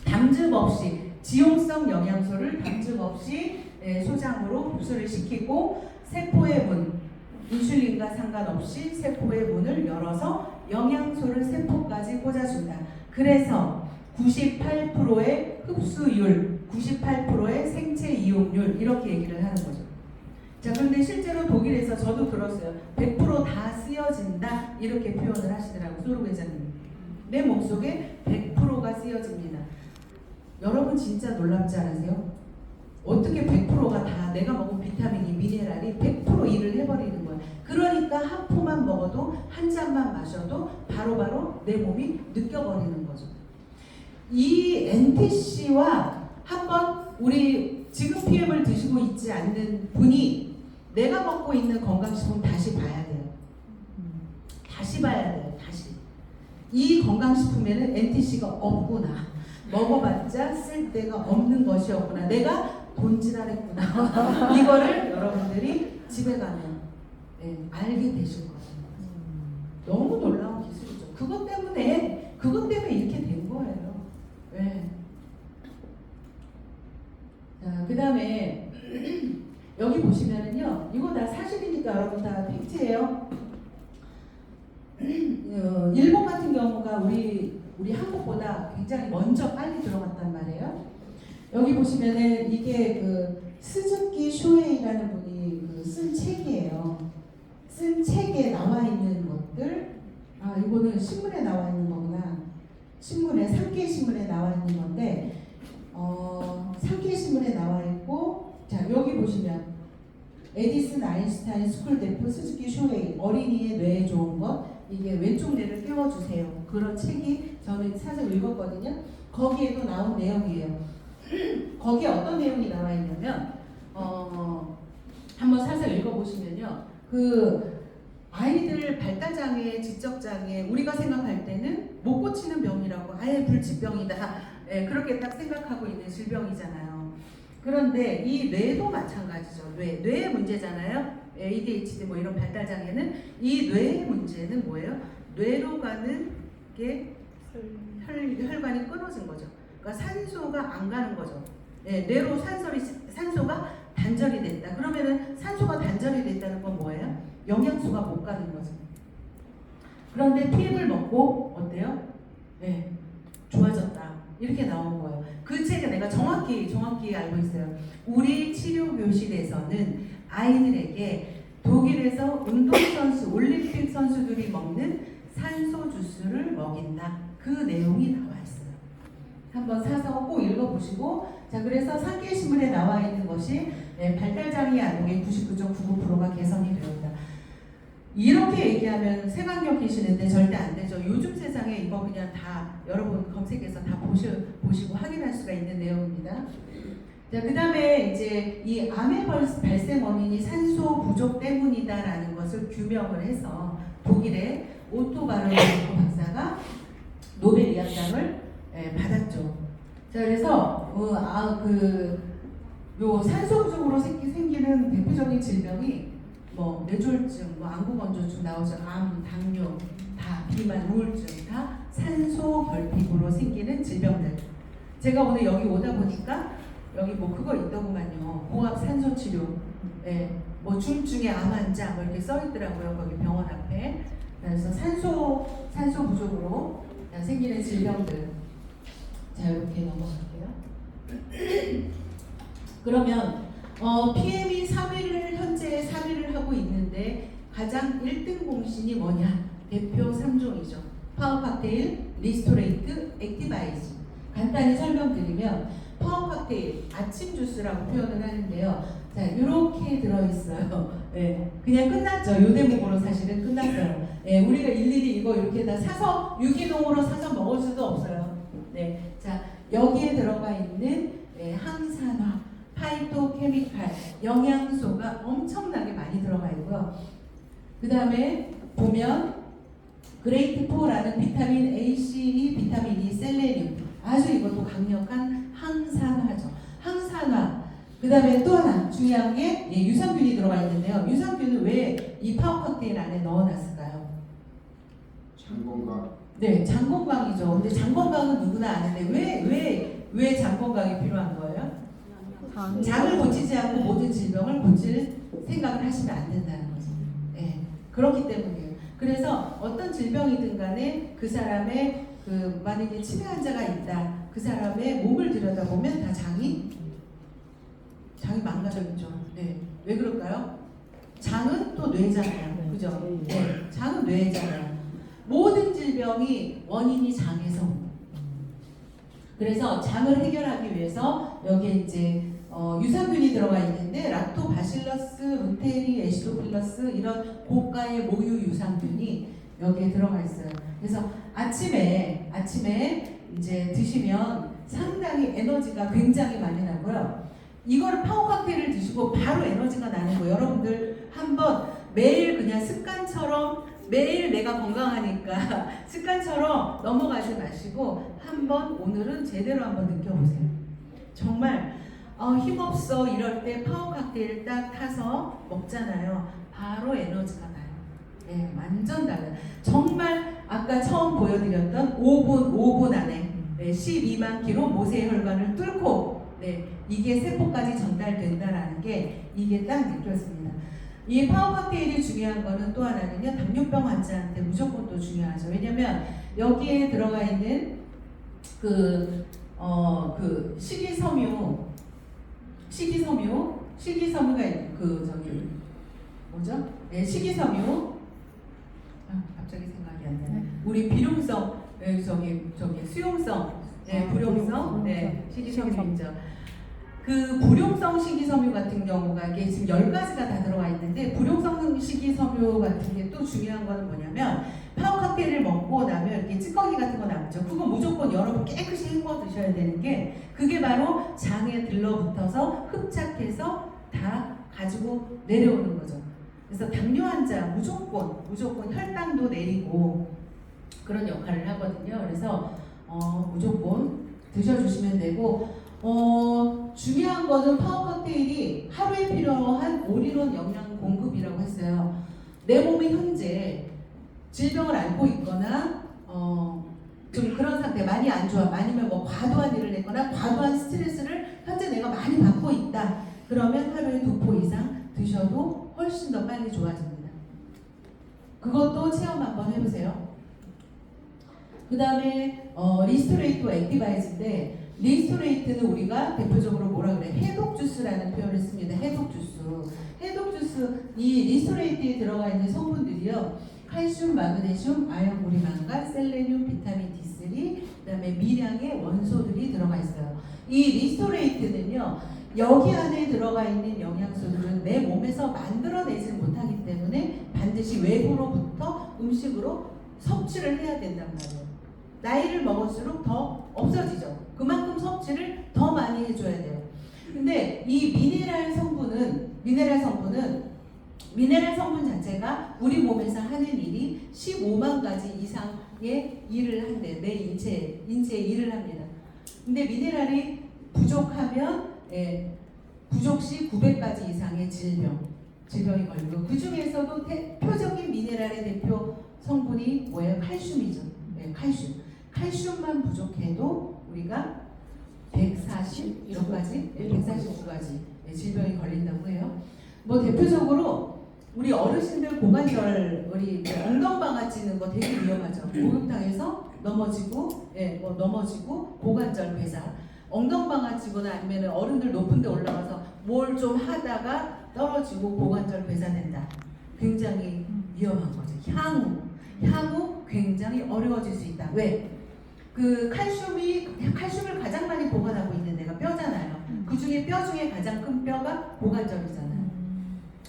담즙 없이, 지용성 영양소를 담즙 없이 소장으로 흡수를 시키고 세포의 문, 인슐린과 상관없이 세포의 문을 열어서 영양소를 세포까지 꽂아준다. 그래서 98%의 흡수율, 98%의 생체 이용률 이렇게 얘기를 하는 거죠. 자, 그런데 실제로 독일에서 저도 들었어요. 100%다 쓰여진다 이렇게 표현을 하시더라고요. 소르 회장님. 내 몸속에 100%가 쓰여집니다. 여러분 진짜 놀랍지 않으세요? 어떻게 100%가 다 내가 먹은 비타민이, 미네랄이 100% 일을 해버리는 거예요. 그러니까 한 포만 먹어도, 한 잔만 마셔도 바로바로 내 몸이 느껴버리는 거죠. 이 NTC와 한번 우리 지금 PM을 드시고 있지 않는 분이 내가 먹고 있는 건강식품 다시 봐야 돼요. 다시 봐야 돼요. 다시. 이 건강식품에는 NTC가 없구나. 먹어봤자 쓸데가 없는 것이었구나. 내가 돈지랄했구나. 이거를 여러분들이 집에 가면 알게 되실 거예요. 너무 놀라운 기술이죠. 그것 때문에 이렇게 된 거예요. 자, 그 다음에 여기 보시면은요, 이거 다 사실이니까 여러분 다 팩트예요. 일본 같은 경우가 우리 한국보다 굉장히 먼저 빨리 들어갔단 말이에요. 여기 보시면은 이게 그 스즈키 쇼헤이라는 분이 쓴 책이에요. 쓴 책에 나와 있는 것들, 이거는 신문에 나와 있는 거구나. 신문에, 산케이 신문에 나와 있는 건데, 산케이 신문에 나와 있고, 자, 여기 보시면 에디슨 아인슈타인 스쿨대프 스즈키 쇼헤이 어린이의 뇌에 좋은 것, 이게 왼쪽 뇌를 깨워주세요. 그런 책이 저는 사서 읽었거든요. 거기에도 나온 내용이에요. 거기에 어떤 내용이 나와 있냐면, 한번 사서 읽어보시면요. 그 아이들 발달장애, 지적장애, 우리가 생각할 때는 못 고치는 병이라고, 아예 불치병이다. 그렇게 딱 생각하고 있는 질병이잖아요. 그런데 이 뇌도 마찬가지죠. 뇌의 문제잖아요. ADHD 뭐 이런 발달장애는 이 뇌의 문제는 뭐예요? 뇌로 가는 게 혈관이 끊어진 거죠. 그러니까 산소가 안 가는 거죠. 뇌로 산소가 단절이 됐다. 그러면은 산소가 단절이 됐다는 건 뭐예요? 영양소가 못 가는 거죠. 그런데 PM을 먹고 어때요? 좋아졌다. 이렇게 나온 거예요. 그 책을 내가 정확히 알고 있어요. 우리 치료 교실에서는 아이들에게 독일에서 운동선수, 올림픽 선수들이 먹는 산소 주스를 먹인다. 그 내용이 나와 있어요. 한번 사서 꼭 읽어보시고, 자, 그래서 산케이 신문에 나와 있는 것이 발달장애 아동의 99.99%가 개선이 되었다. 이렇게 얘기하면 색안경 끼시는데 절대 안 되죠. 요즘 세상에 이거 그냥 다 여러분 검색해서 다 보시고 확인할 수가 있는 내용입니다. 자, 그 다음에 이제 이 암의 발생 원인이 산소 부족 때문이다라는 것을 규명을 해서 독일의 오토 바르멘코 박사가 노벨 의학상을 받았죠. 자, 그래서 요 산소 부족으로 생기는 대표적인 질병이 뭐 뇌졸중, 뭐 안구건조증 나오죠. 암, 당뇨, 다 비만, 우울증 다 산소 결핍으로 생기는 질병들. 제가 오늘 여기 오다 보니까 여기 뭐 그거 있더구만요. 고압 산소 치료, 뭐 중증의 암 환자 뭐 이렇게 써 있더라고요. 거기 병원 앞에. 그래서 산소 부족으로 생기는 질병들. 자, 이렇게 넘어갈게요. 그러면 PM이 3위를 현재 3위를 하고 있는데 가장 1등 공신이 뭐냐? 대표 3종이죠. 파워 칵테일, 리스토레이트, 액티바이즈. 간단히 설명드리면 파워 칵테일, 아침 주스라고 표현을 하는데요. 자, 이렇게 들어있어요. 그냥 끝났죠. 요 대목으로 사실은 끝났어요. 우리가 일일이 이거 이렇게 다 사서 유기농으로 사서 먹을 수도 없어요. 자, 여기에 들어가 있는 파이토케미칼, 영양소가 엄청나게 많이 들어가 있고요. 그 다음에 보면 그레이트4라는 비타민 A, C, E, 비타민 E, 셀레늄, 아주 이것도 강력한 항산화죠. 항산화. 그 다음에 또 하나 중요한 게 유산균이 들어가 있는데요. 유산균은 왜 이 파워 칵테일 안에 넣어놨을까요? 장 건강. 네, 장 건강이죠. 근데 장 건강은 누구나 아는데 왜 장 건강이 필요한 거예요? 장을 고치지 않고 모든 질병을 고칠 생각을 하시면 안 된다는 거죠. 네, 그렇기 때문이에요. 그래서 어떤 질병이든 간에 그 사람의 만약에 치매 환자가 있다, 그 사람의 몸을 들여다보면 다 장이 망가져 있죠. 네, 왜 그럴까요? 장은 또 뇌잖아요, 그죠? 네, 장은 뇌잖아요. 모든 질병이 원인이 장에서 옵니다. 그래서 장을 해결하기 위해서 여기에 이제 유산균이 들어가 있는데 락토바실러스, 루테리, 에시도필러스 이런 고가의 모유 유산균이 여기에 들어가 있어요. 그래서 아침에 이제 드시면 상당히 에너지가 굉장히 많이 나고요. 이거를 파워 칵테일을 드시고 바로 에너지가 나는 거예요. 여러분들 한번 매일 그냥 습관처럼 매일 내가 건강하니까 습관처럼 넘어가지 마시고 한번 오늘은 제대로 한번 느껴보세요. 정말 힘없어 이럴 때 파워 칵테일 딱 타서 먹잖아요. 바로 에너지가 나요. 네, 완전 달라요. 정말 아까 처음 보여드렸던 5분 안에 12만 킬로 모세의 혈관을 뚫고 이게 세포까지 전달된다라는 게 이게 딱 느껴집니다. 이 파워 칵테일이 중요한 거는 또 하나는요, 당뇨병 환자한테 무조건 또 중요하죠. 왜냐면 여기에 들어가 있는 식이섬유가 뭐죠? 네, 식이섬유. 갑자기 생각이 안 나네. 우리 비룡성, 수용성, 불용성, 식이섬유죠. 그 불용성 식이섬유 같은 경우가 이게 지금 10가지가 다 들어가 있는데, 불용성 식이섬유 같은 게 또 중요한 거는 뭐냐면 파워 칵테일을 먹고 나면 이렇게 찌꺼기 같은 거 남죠. 그거 무조건 여러분 깨끗이 헹궈 드셔야 되는 게, 그게 바로 장에 들러붙어서 흡착해서 다 가지고 내려오는 거죠. 그래서 당뇨 환자 무조건 혈당도 내리고 그런 역할을 하거든요. 그래서 무조건 드셔주시면 되고, 중요한 거는 파워 칵테일이 하루에 필요한 올인원 영양 공급이라고 했어요. 내 몸이 현재 질병을 앓고 있거나 좀 그런 상태, 많이 안 좋아, 아니면 뭐 과도한 일을 했거나 과도한 스트레스를 현재 내가 많이 받고 있다. 그러면 하루에 2포 이상 드셔도 훨씬 더 빨리 좋아집니다. 그것도 체험 한번 해보세요. 그 다음에 리스토레이트 액티바이즈인데, 리스토레이트는 우리가 대표적으로 뭐라 그래? 해독 주스라는 표현을 씁니다. 해독 주스. 이 리스토레이트에 들어가 있는 성분들이요, 칼슘, 마그네슘, 아연, 무리만간, 셀레늄, 비타민 D3, 그다음에 미량의 원소들이 들어가 있어요. 이 리스토레이트는요, 여기 안에 들어가 있는 영양소들은 내 몸에서 만들어내지 못하기 때문에 반드시 외부로부터 음식으로 섭취를 해야 된단 말이에요. 나이를 먹을수록 더 없어지죠. 그만큼 섭취를 더 많이 해줘야 돼요. 근데 이 미네랄 성분 자체가 우리 몸에서 하는 일이 15만 가지 이상의 일을 한대. 내 인체에 일을 합니다. 근데 미네랄이 부족하면 부족 시 900가지 이상의 질병이 걸리고, 그 중에서도 대표적인 미네랄의 대표 성분이 뭐예요? 칼슘이죠. 칼슘만 부족해도 우리가 149가지 질병이 걸린다고 해요. 뭐 대표적으로 우리 어르신들 고관절, 우리 엉덩방아 찌는 거 되게 위험하죠. 목욕탕에서 넘어지고 고관절 괴사, 엉덩방아 찌거나 아니면 어른들 높은 데 올라가서 뭘 좀 하다가 떨어지고 고관절 괴사된다. 굉장히 위험한 거죠. 향후 굉장히 어려워질 수 있다. 왜? 그 칼슘을 가장 많이 보관하고 있는 데가 뼈잖아요. 그 중에 뼈 중에 가장 큰 뼈가 고관절이잖아요.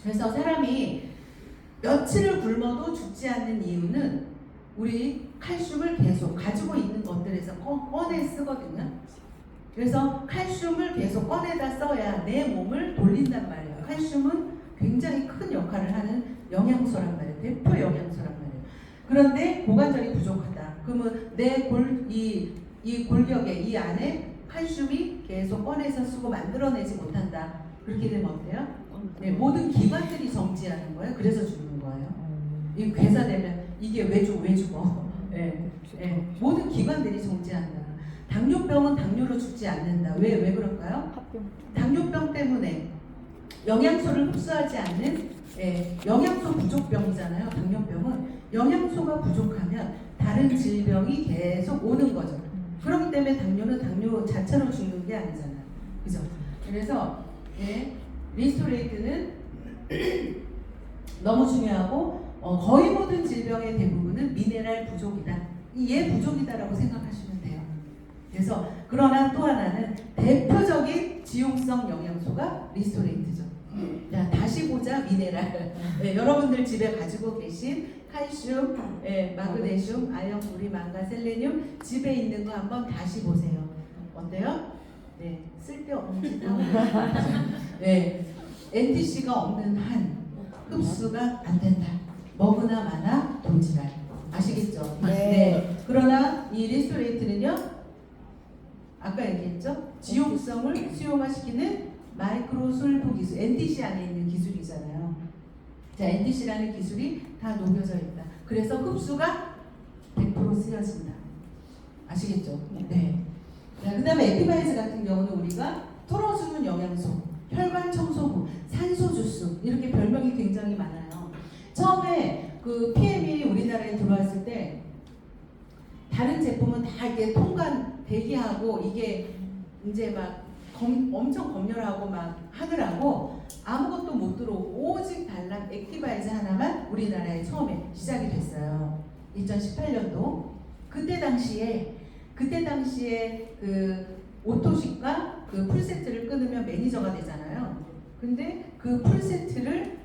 그래서 사람이 며칠을 굶어도 죽지 않는 이유는 우리 칼슘을 계속 가지고 있는 것들에서 꺼내 쓰거든요. 그래서 칼슘을 계속 꺼내다 써야 내 몸을 돌린단 말이에요. 칼슘은 굉장히 큰 역할을 하는 영양소란 말이에요. 대표 영양소란 말이에요. 그런데 고관절이 부족하다. 그러면 이 골격에 이 안에 칼슘이 계속 꺼내서 쓰고 만들어내지 못한다. 그렇게 되면 어때요? 네, 모든 기관들이 정지하는 거예요. 그래서 죽는 거예요. 이 괴사되면 이게 왜 죽어? 네, 네, 모든 기관들이 정지한다. 당뇨병은 당뇨로 죽지 않는다. 왜 그럴까요? 당뇨병 때문에 영양소를 흡수하지 않는 영양소 부족병이잖아요. 당뇨병은 영양소가 부족하면 다른 질병이 계속 오는 거죠. 그렇기 때문에 당뇨는 당뇨 자체로 죽는 게 아니잖아요. 그죠? 그래서 리스토레이트는 너무 중요하고 거의 모든 질병의 대부분은 미네랄 부족이다. 얘 부족이다라고 생각하시면 돼요. 그래서 그러나 또 하나는 대표적인 지용성 영양소가 리스토레이트죠. 자, 다시 보자 미네랄. 여러분들 집에 가지고 계신 칼슘, 마그네슘, 아연, 구리, 망가, 셀레늄 집에 있는 거 한번 다시 보세요. 어때요? 네, 쓸데없는 짓 하고 NTC가 없는 한 흡수가 안 된다. 먹으나 마나 돈지랄. 아시겠죠? 네. 그러나 이 리스토레이트는요, 아까 얘기했죠? 지용성을 수용화시키는 마이크로솔프 기술, NTC 안에 있는 기술이잖아요. 자, NTC라는 기술이 다 녹여져 있다. 그래서 흡수가 100% 쓰여진다. 아시겠죠? 네. 자, 그 다음에 에피바이스 같은 경우는 우리가 털어주는 영양소, 혈관 청소부, 산소 주스 이렇게 별명이 굉장히 많아요. 처음에 그 PM이 우리나라에 들어왔을 때 다른 제품은 다 이렇게 통관 대기하고 이게 이제 막 엄청 검열하고 막 하느라고 아무것도 못 들어오고 오직 달랑 액티바이즈 하나만 우리나라에 처음에 시작이 됐어요. 2018년도 그때 당시에 그 오토식과 그 풀세트를 끊으면 매니저가 되잖아요. 근데 그 풀세트를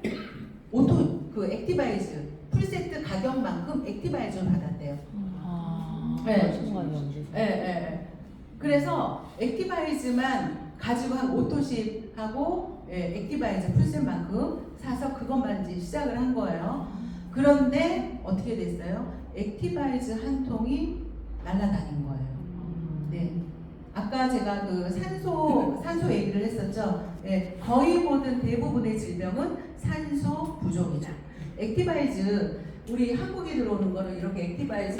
그 액티바이즈 풀세트 가격만큼 액티바이즈를 받았대요. 네. 그래서 액티바이즈만 가지고 한 오토십하고 액티바이즈 풀셋만큼 사서 그것만 이제 시작을 한 거예요. 그런데 어떻게 됐어요? 액티바이즈 한 통이 날아다닌 거예요. 네. 아까 제가 그 산소 얘기를 했었죠. 네. 거의 모든 대부분의 질병은 산소 부족이다. 액티바이즈 우리 한국에 들어오는 거는 이렇게 액티바이즈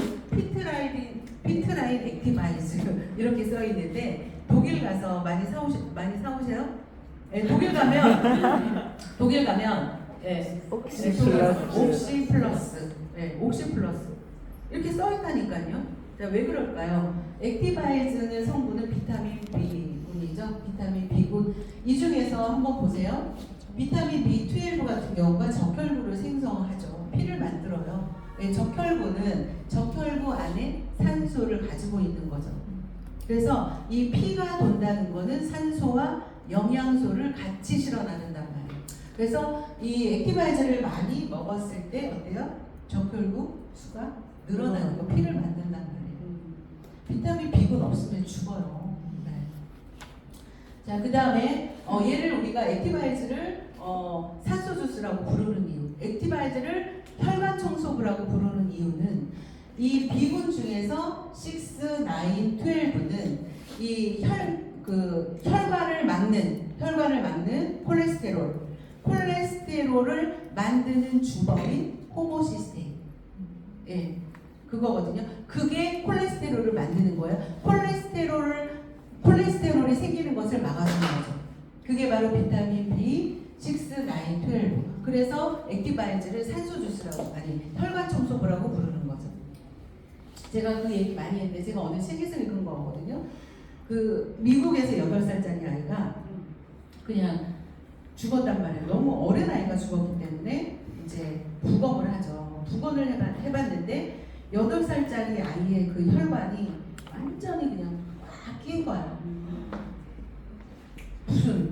피트라인 액티바이즈 이렇게 써 있는데 독일 가서 많이 사오세요? 네, 독일 가면 옥시 플러스 이렇게 써 있다니까요. 자, 왜 그럴까요? 액티바이즈는 성분은 비타민 B군이죠. 비타민 B군. 이 중에서 한번 보세요. 비타민 B12 같은 경우가 적혈구를 생성하죠. 피를 만들어요. 적혈구 안에 산소를 가지고 있는 거죠. 그래서 이 피가 돈다는 거는 산소와 영양소를 같이 실어나른단 말이에요. 그래서 이 액티바이저를 많이 먹었을 때 어때요? 적혈구 수가 늘어나는 거, 피를 만든단 말이에요. 비타민 B군 없으면 죽어요. 네. 자, 그 다음에 얘를 우리가 액티바이즈를 산소 주스라고 부르는 이유, 액티바이즈를 혈관 청소부라고 부르는 이유는 이 B군 중에서 6, 9, 12는 이 혈관을 막는 콜레스테롤을 만드는 주범인 호모시스테인. 예, 그거거든요. 그게 콜레스테롤을 만드는 거예요. 콜레스테롤이 생기는 것을 막아주는 거죠. 그게 바로 비타민 B, 6, 9, 12. 그래서 액티바이즈를 산소 주스라고, 아니 혈관 청소부라고 부르는 거죠. 제가 그 얘기 많이 했는데 제가 어느 책에서 읽은 거거든요. 그 미국에서 8살짜리 아이가 그냥 죽었단 말이에요. 너무 어린 아이가 죽었기 때문에 이제 부검을 하죠. 부검을 해봤는데 8살짜리 아이의 그 혈관이 완전히 그냥 꽉 낀 거야.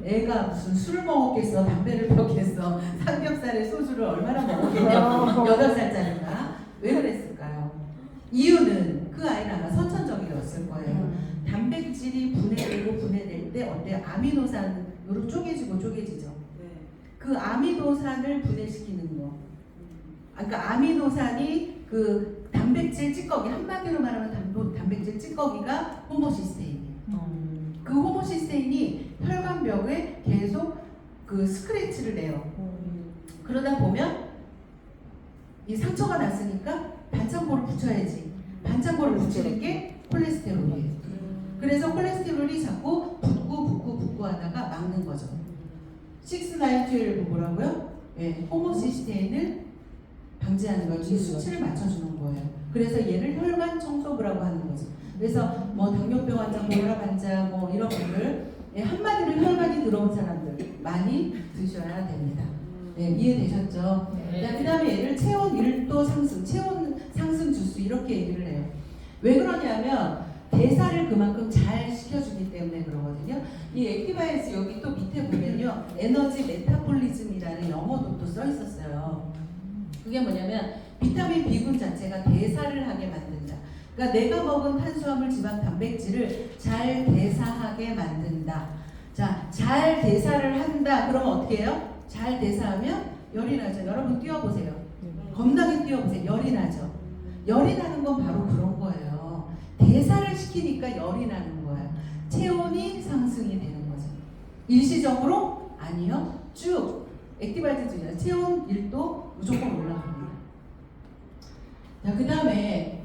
애가 무슨 술을 먹었겠어, 담배를 피웠겠어, 삼겹살에 소주를 얼마나 먹었겠냐고. 8살짜리가 왜 그랬을까요? 이유는 그 아이는 아마 선천적이었을 거예요. 단백질이 분해될 때 어때요? 아미노산으로 쪼개지죠. 그 아미노산을 분해시키는 거. 그러니까 아미노산이 그 단백질 찌꺼기, 한마디로 말하면 단백질 찌꺼기가 호모시스테인이에요. 그 호모시스테인이 혈관벽에 계속 그 스크래치를 내요. 그러다 보면 이 상처가 났으니까 반창고를 붙여야지. 반창고를 붙이는 게 콜레스테롤이에요. 그래서 콜레스테롤이 자꾸 붙고 하다가 막는 거죠. 6-9-12 뭐라고요? 예, 호모시스테인을 방지하는 거지, 수치를 맞춰주는 거예요. 그래서 얘를 혈관 청소부라고 하는 거죠. 그래서 뭐 당뇨병 환자, 고혈압 환자, 뭐 이런 분들, 예, 한마디로 혈관이 들어온 사람들 많이 드셔야 됩니다. 네, 이해되셨죠? 네. 그 다음에 얘를 체온 1도 상승, 체온 상승 주스 이렇게 얘기를 해요. 왜 그러냐면 대사를 그만큼 잘 시켜주기 때문에 그러거든요. 이 액티바이스 여기 또 밑에 보면요, 에너지 메타볼리즘이라는 영어도 또 써 있었어요. 그게 뭐냐면 비타민 B군 자체가 대사를 하게 만든다. 그러니까 내가 먹은 탄수화물, 지방, 단백질을 잘 대사하게 만든다. 자, 잘 대사를 한다. 그러면 어떻게 해요? 잘 대사하면 열이 나죠. 여러분 뛰어보세요. 겁나게 뛰어보세요. 열이 나죠. 열이 나는 건 바로 그런 거예요. 대사를 시키니까 열이 나는 거예요. 체온이 상승이 되는 거죠. 일시적으로? 아니요. 쭉. 액티바이트 중에 체온 1도 무조건 올라갑니다. 자, 그 다음에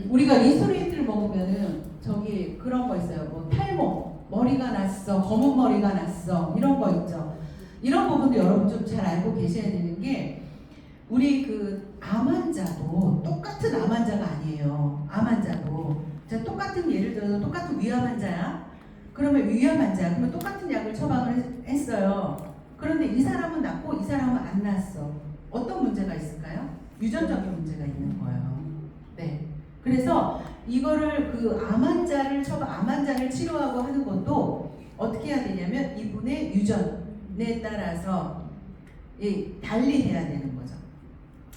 우리가 인슐린을 먹으면은 저기 그런 거 있어요. 뭐 탈모, 머리가 났어, 검은 머리가 났어, 이런 거 있죠. 이런 부분도 여러분 좀 잘 알고 계셔야 되는 게, 우리 그 암 환자도 똑같은 암 환자가 아니에요. 암 환자도. 자, 똑같은, 예를 들어서 똑같은 위암 환자야. 그러면 위암 환자, 그러면 똑같은 약을 처방을 했어요. 그런데 이 사람은 낫고 이 사람은 안 낫어. 어떤 문제가 있을까요? 유전적인 문제가 있는 거예요. 네. 그래서 이거를 그 암 환자를 치료하고 하는 것도 어떻게 해야 되냐면 이분의 유전에 따라서 달리 해야 되는 거죠.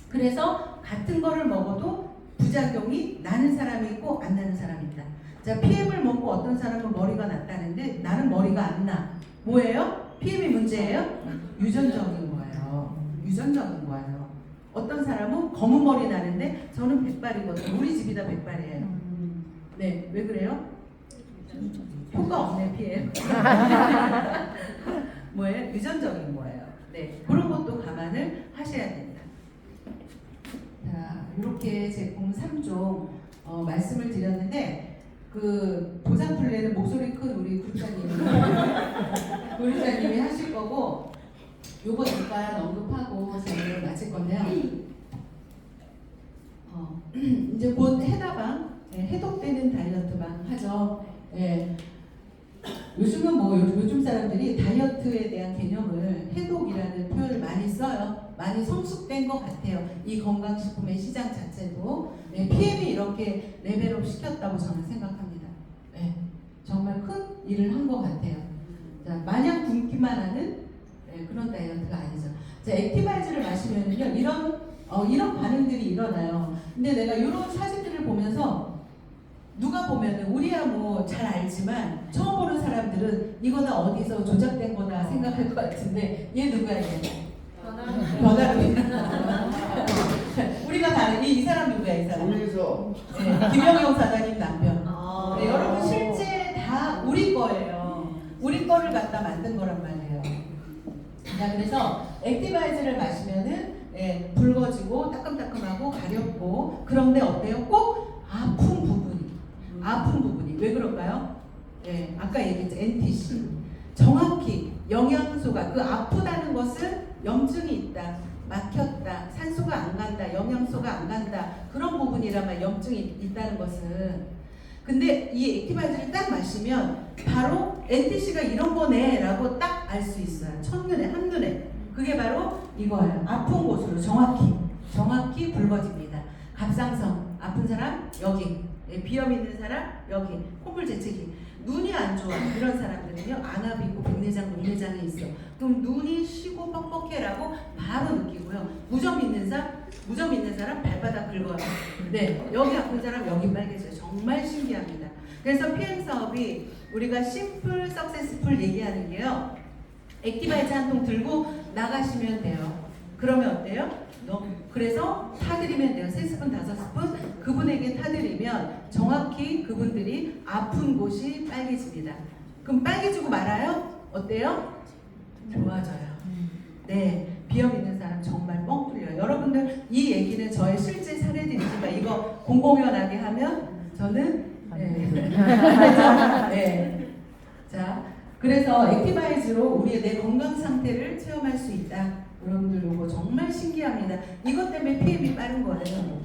그래서 같은 거를 먹어도 부작용이 나는 사람이 있고 안 나는 사람이 있다. 자, PM을 먹고 어떤 사람은 머리가 났다는데 나는 머리가 안 나. 뭐예요? PM이 문제예요? 유전적인 거예요. 유전적인 거예요. 어떤 사람은 검은 머리 나는데 저는 백발이거든요. 우리 집이 다 백발이에요. 네, 왜 그래요? 효과 없네, PM. 뭐예요? 유전적인 거예요. 네, 그런 것도 감안을 하셔야 됩니다. 자, 이렇게 제품 3종 말씀을 드렸는데, 그 보상 플레이는 목소리 큰 우리 구독자님이 하실 거고, 요거 잠깐 언급하고 저는 마칠 건데요. 이제 곧 해나방, 해독되는 다이어트방 하죠. 예. 요즘은 뭐 요즘 사람들이 다이어트에 대한 개념을 해독이라는 표현을 많이 써요. 많이 성숙된 것 같아요. 이 건강식품의 시장 자체도. 네, PM이 이렇게 레벨업 시켰다고 저는 생각합니다. 네, 정말 큰 일을 한 것 같아요. 자, 마냥 굶기만 하는 그런 다이어트가 아니죠. 자, 액티바이즈를 마시면은요, 이런 반응들이 일어나요. 근데 내가 이런 사진들을 보면서 누가 보면은 우리야 뭐 잘 알지만 처음 보는 사람들은 이거 다 어디서 조작된 거다 생각할 것 같은데, 얘 누가 얘? 변화로 우리가 다 아는 이 사람 누구야, 이 사람? 조민서. 네, 김영용 사장님 남편. 네, 여러분 실제 다 우리 거예요. 우리 거를 갖다 만든 거란 말이에요. 자, 그래서 액티바이즈를 마시면은 붉어지고 따끔따끔하고 가렵고, 그런데 어때요? 꼭 아픈 부분이 왜 그럴까요? 네, 아까 얘기했죠. NTC. 정확히 영양소가, 그 아프다는 것은 염증이 있다, 막혔다, 산소가 안 간다, 영양소가 안 간다, 그런 부분이라면 염증이 있다는 것은. 근데 이 액티바이즈를 딱 마시면 바로 NTC가 이런 거네 라고 딱 알 수 있어요. 첫눈에, 한눈에. 그게 바로 이거예요. 아픈 곳으로 정확히 붉어집니다. 갑상선 아픈 사람 여기, 비염 있는 사람 여기, 콧물 재채기, 눈이 안 좋아 이런 사람들은요, 안압이 있고 백내장, 녹내장이 있어. 그럼 눈이 쉬고 뻑뻑해라고 바로 느끼고요. 무좀 있는 사람 발바닥 긁어요. 네, 여기 아픈 사람 여기 빨개져요. 정말 신기합니다. 그래서 PM 사업이 우리가 심플, 석세스풀 얘기하는 게요. 액티바이즈 한 통 들고 나가시면 돼요. 그러면 어때요? 그래서 타드리면 돼요. 3스푼, 5스푼 그분에게 타드리면 정확히 그분들이 아픈 곳이 빨개집니다. 그럼 빨개지고 말아요? 어때요? 좋아져요. 네, 비염 있는 사람 정말 뻥 뚫려요. 여러분들 이 얘기는 저의 실제 사례들이지만 이거 공공연하게 하면 저는 네. 자, 그래서 액티바이즈로 우리의 내 건강 상태를 체험할 수 있다. 여러분들 이거 정말 신기합니다. 이것 때문에 PM이 빠른 거예요.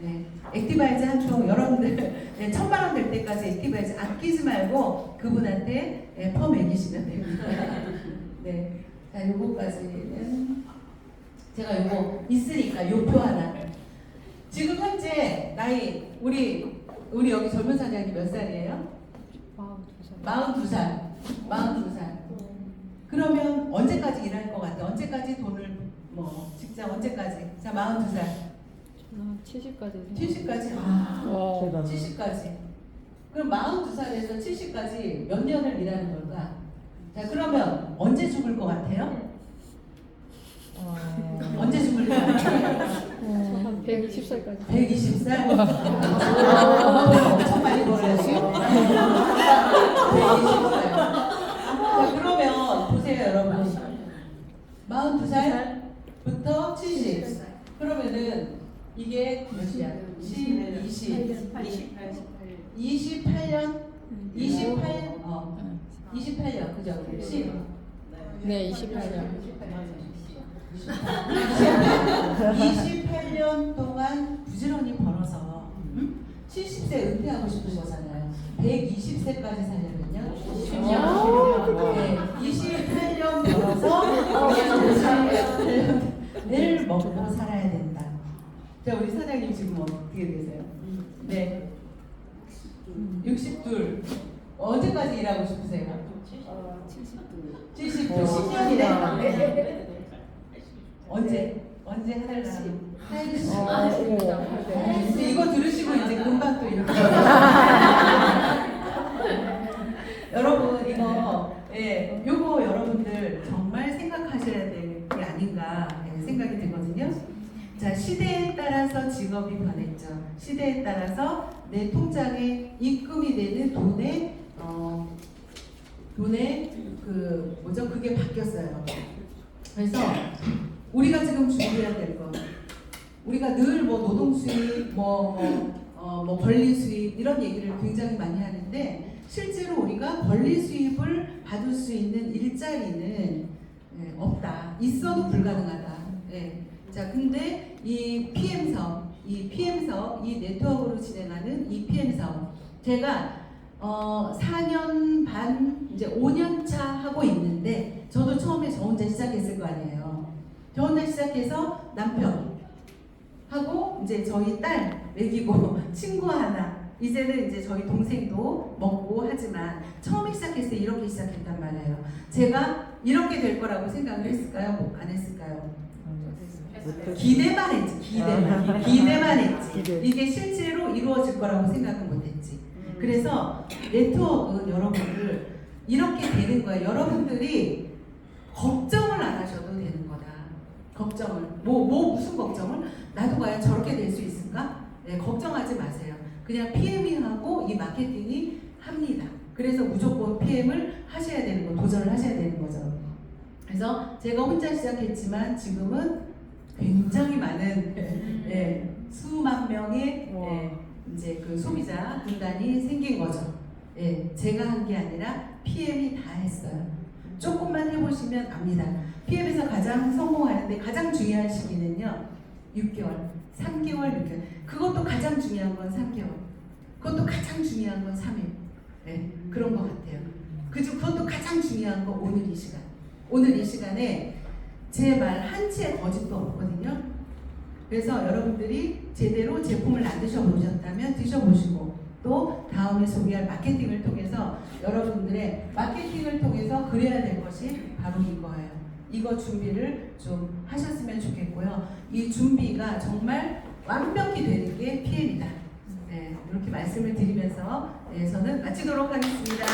네, 액티바이즈 한 통 여러분들 네, 1,000만 원 될 때까지 액티바이즈 아끼지 말고 그분한테 퍼먹이시면 됩니다. 네, 자 요거까지는 제가 요거 있으니까 요표 하나. 지금 현재 나이 우리 여기 젊은 사장님 몇 살이에요? 42살. 42살. 그러면 언제까지 일할 것 같아? 언제까지 돈을 직장 언제까지? 자 42살. 70까지. 70까지? 와. 70까지. 그럼 42살에서 70까지 몇 년을 일하는 걸까? 자 그러면 언제 죽을 것 같아요? 언제 죽을 것 같아요? 한 120살까지. 120살? 엄청 많이 벌어야 돼요. 120살. 자, 그러면 보세요, 여러분. 42살부터 70. 그러면은 이게 몇이야? 10, 20, 28년? 28년, 그죠? 10. 네, 28년. 28년 동안 부지런히 벌어서 70세 은퇴하고 싶은 거잖아요. 120세까지 살려면요. 10년. 네, 28년 벌어서 58년을 먹고 살아야 된다. 자, 우리 사장님 지금 어떻게 되세요? 네. 62. 언제까지 일하고 싶으세요? 70. 10년이네. 언제 하달라고? 80. 이거 들으시고 이제 금방 또 이렇게 여러분 이거 요거 여러분들 정말 생각하셔야 될 게 아닌가 생각이 들거든요. 자, 시대에 따라서 직업이 변했죠. 시대에 따라서 내 통장에 입금이 되는 돈의 그게 바뀌었어요. 그래서 우리가 지금 준비해야 될 거, 우리가 늘 노동 수입, 권리 수입 이런 얘기를 굉장히 많이 하는데 실제로 우리가 권리 수입을 받을 수 있는 일자리는 없다. 있어도 불가능하다. 자, 근데 이 PM 사업, 이 네트워크로 진행하는 이 PM 사업, 제가 4년 반, 이제 5년 차 하고 있는데 저도 처음에 저 혼자 시작했을 거 아니에요. 저 혼자 시작해서 남편 하고 이제 저희 딸 먹이고 친구 하나, 이제는 이제 저희 동생도 먹고 하지만 처음에 시작했을 때 이렇게 시작했단 말이에요. 제가 이렇게 될 거라고 생각을 했을까요? 안 했을까요? 기대만 했지. 기대만 했지. 이게 실제로 이루어질 거라고 생각은 못했지. 그래서 네트워크는 여러분들 이렇게 되는 거예요. 여러분들이 걱정을 안 하셔도 되는 거다. 걱정을 무슨 걱정을? 나도 과연 저렇게 될 수 있을까? 걱정하지 마세요. 그냥 PM하고 이 마케팅이 합니다. 그래서 무조건 PM을 하셔야 되는 거, 도전을 하셔야 되는 거죠. 그래서 제가 혼자 시작했지만 지금은 굉장히 많은 수만 명의 이제 그 소비자 군단이 생긴 거죠. 제가 한 게 아니라 PM이 다 했어요. 조금만 해보시면 압니다. PM에서 가장 성공하는데 가장 중요한 시기는요, 6개월, 3개월, 6개월. 그것도 가장 중요한 건 3개월. 그것도 가장 중요한 건 3일. 그런 것 같아요. 그것도 가장 중요한 건 오늘 이 시간. 오늘 이 시간에 제 말 한 치의 거짓도 없거든요. 그래서 여러분들이 제대로 제품을 안 드셔보셨다면 드셔보시고 또 다음에 소개할 마케팅을 통해서 여러분들의 마케팅을 통해서 그래야 될 것이 바로 이거예요. 이거 준비를 좀 하셨으면 좋겠고요. 이 준비가 정말 완벽히 되는 게 PM이다. 네, 이렇게 말씀을 드리면서 네, 저는 마치도록 하겠습니다.